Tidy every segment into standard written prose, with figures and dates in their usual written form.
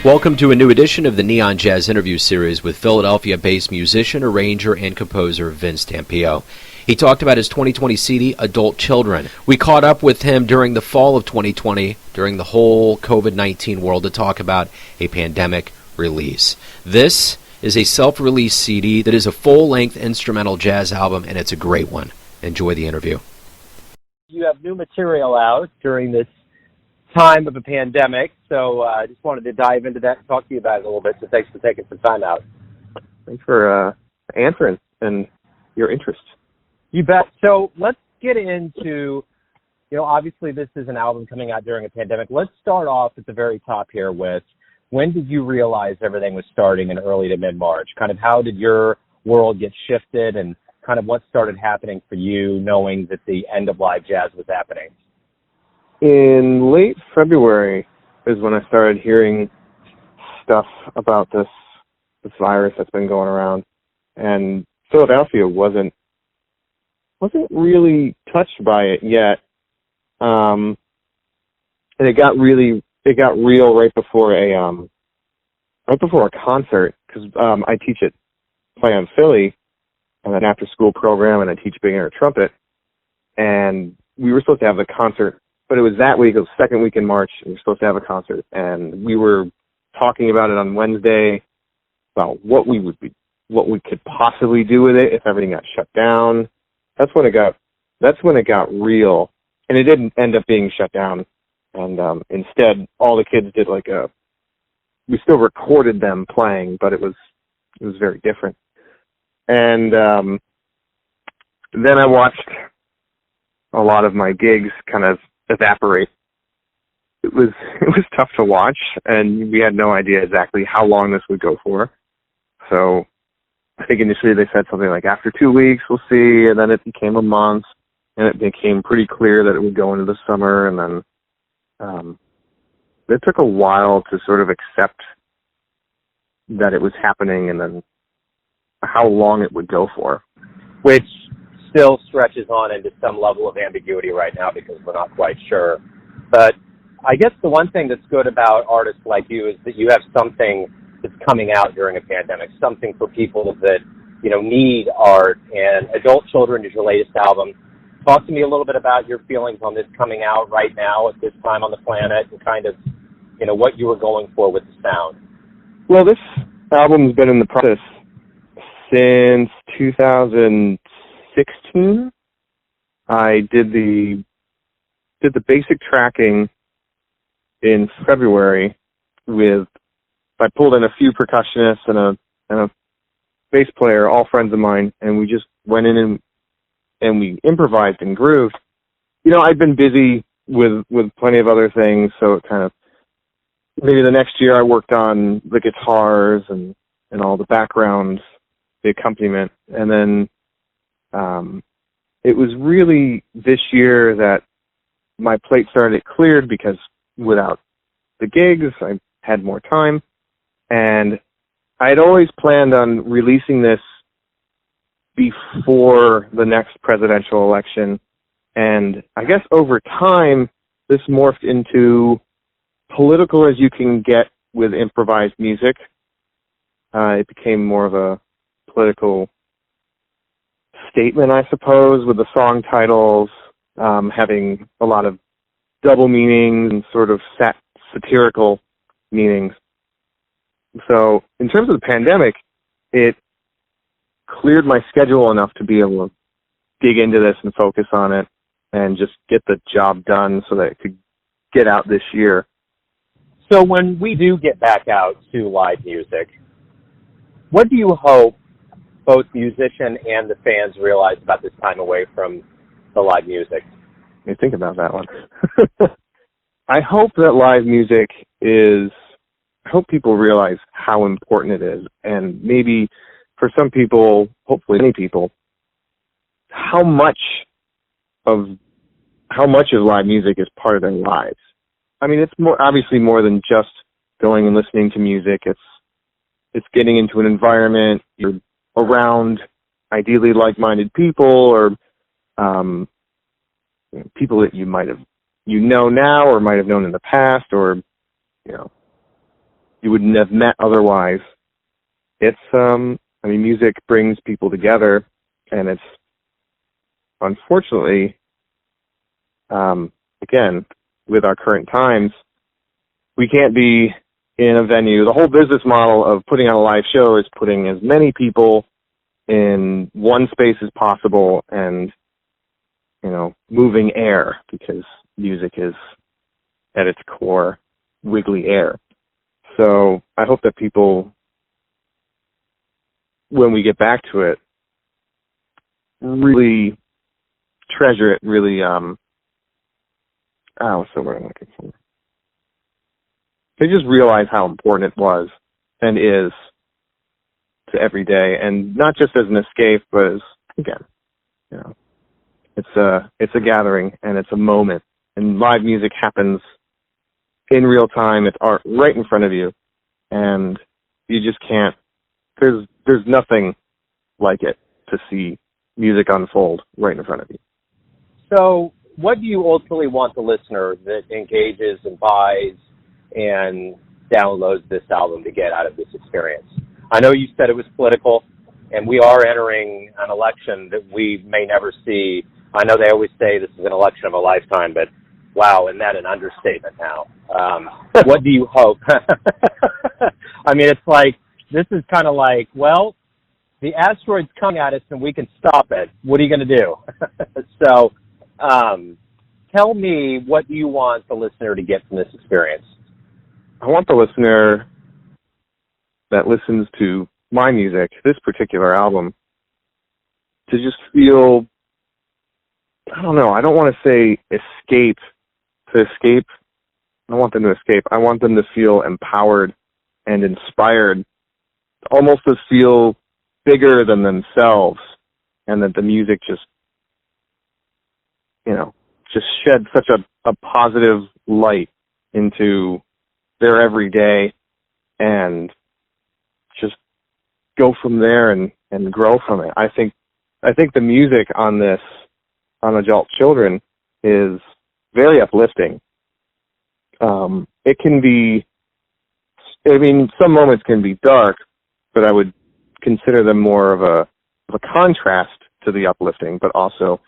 Welcome to a new edition of the Neon Jazz interview series with Philadelphia-based musician, arranger, and composer Vince Tampio. He talked about his 2020 CD, Adult Children. We caught up with him during the fall of 2020, during the whole COVID-19 world, to talk about a pandemic release. This is a self-release CD that is a full-length instrumental jazz album, and it's a great one. Enjoy the interview. You have new material out during this time of a pandemic, so I just wanted to dive into that and talk to you about it a little bit, so thanks for taking some time out. Thanks for answering and your interest. You bet. So let's get into, obviously this is an album coming out during a pandemic. Let's start off at the very top here with, when did you realize everything was starting in early to mid-March? Kind of how did your world get shifted, and kind of what started happening for you knowing that the end of live jazz was happening? In late February is when I started hearing stuff about this virus that's been going around, and Philadelphia wasn't really touched by it yet. And it got real right before a concert, because I play on Philly and an after school program, and I teach beginner trumpet, and we were supposed to have the concert. But it was that week, it was the second week in March, and we were supposed to have a concert. And we were talking about it on Wednesday, about what we could possibly do with it if everything got shut down. That's when it got real. And it didn't end up being shut down. And instead, all the kids did we still recorded them playing, but it was very different. And then I watched a lot of my gigs kind of evaporate. It was tough to watch, and we had no idea exactly how long this would go for. So I think initially they said something like, after 2 weeks we'll see, and then it became a month, and it became pretty clear that it would go into the summer, and then it took a while to sort of accept that it was happening, and then how long it would go for. Which still stretches on into some level of ambiguity right now because we're not quite sure. But I guess the one thing that's good about artists like you is that you have something that's coming out during a pandemic, something for people that, need art. And Adult Children is your latest album. Talk to me a little bit about your feelings on this coming out right now at this time on the planet, and kind of, what you were going for with the sound. Well, this album's been in the process since 2016. I did the basic tracking in February I pulled in a few percussionists and a bass player, all friends of mine, and we just went in and we improvised and grooved. I'd been busy with plenty of other things, so it kind of, maybe the next year I worked on the guitars and all the backgrounds, the accompaniment, and then it was really this year that my plate started cleared, because without the gigs, I had more time. And I had always planned on releasing this before the next presidential election. And I guess over time, this morphed into political as you can get with improvised music. It became more of a political statement, I suppose, with the song titles having a lot of double meanings and sort of satirical meanings. So in terms of the pandemic, it cleared my schedule enough to be able to dig into this and focus on it and just get the job done so that it could get out this year. So when we do get back out to live music, what do you hope both musician and the fans realize about this time away from the live music? Let me think about that one. I hope that live music I hope people realize how important it is, and maybe for some people, hopefully many people, how much of live music is part of their lives. I mean, it's obviously more than just going and listening to music. It's getting into an environment, you're around ideally like-minded people, or people that you might have now or might have known in the past, or you wouldn't have met otherwise. It's, music brings people together, and it's, unfortunately, again, with our current times, we can't be in a venue. The whole business model of putting on a live show is putting as many people in one space as possible and, moving air, because music is, at its core, wiggly air. So I hope that people, when we get back to it, really treasure it, really, what's the word I'm looking for? They just realize how important it was and is to every day, and not just as an escape, but as, again, it's a gathering, and it's a moment, and live music happens in real time. It's art right in front of you, and you just can't, there's nothing like it to see music unfold right in front of you. So what do you ultimately want the listener that engages and buys and downloads this album to get out of this experience? I know you said it was political, and we are entering an election that we may never see. I know they always say this is an election of a lifetime, but wow, isn't that an understatement now? What do you hope? It's like, this is kind of like, well, the asteroid's coming at us and we can stop it. What are you going to do? So tell me, what do you want the listener to get from this experience? I want the listener that listens to my music, this particular album, to just feel, I don't know, I don't want to say escape. To escape, I don't want them to escape. I want them to feel empowered and inspired, almost to feel bigger than themselves, and that the music just shed such a positive light into their everyday, and just go from there and grow from it. I think the music on Adult Children is very uplifting. It can be, some moments can be dark, but I would consider them more of a contrast to the uplifting, but also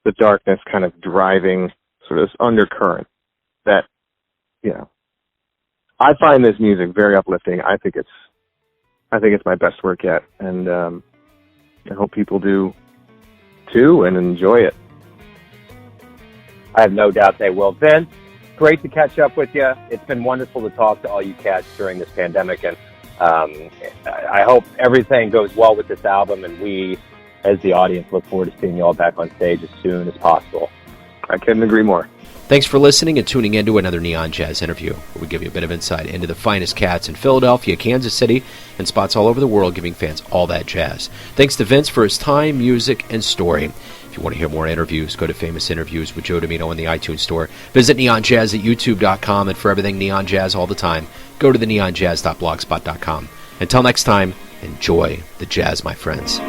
the darkness kind of driving sort of this undercurrent that, I find this music very uplifting. I think it's my best work yet, and I hope people do too and enjoy it. I have no doubt they will. Vince, great to catch up with you. It's been wonderful to talk to all you cats during this pandemic, and I hope everything goes well with this album, and we, as the audience, look forward to seeing you all back on stage as soon as possible. I couldn't agree more. Thanks for listening and tuning in to another Neon Jazz interview, where we give you a bit of insight into the finest cats in Philadelphia, Kansas City, and spots all over the world, giving fans all that jazz. Thanks to Vince for his time, music, and story. If you want to hear more interviews, go to Famous Interviews with Joe Domino in the iTunes Store. Visit neonjazz at youtube.com, and for everything Neon Jazz all the time, go to the neonjazz.blogspot.com. Until next time, enjoy the jazz, my friends.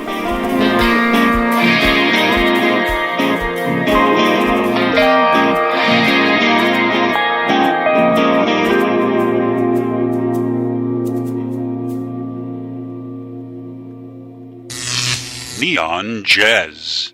Neon Jazz.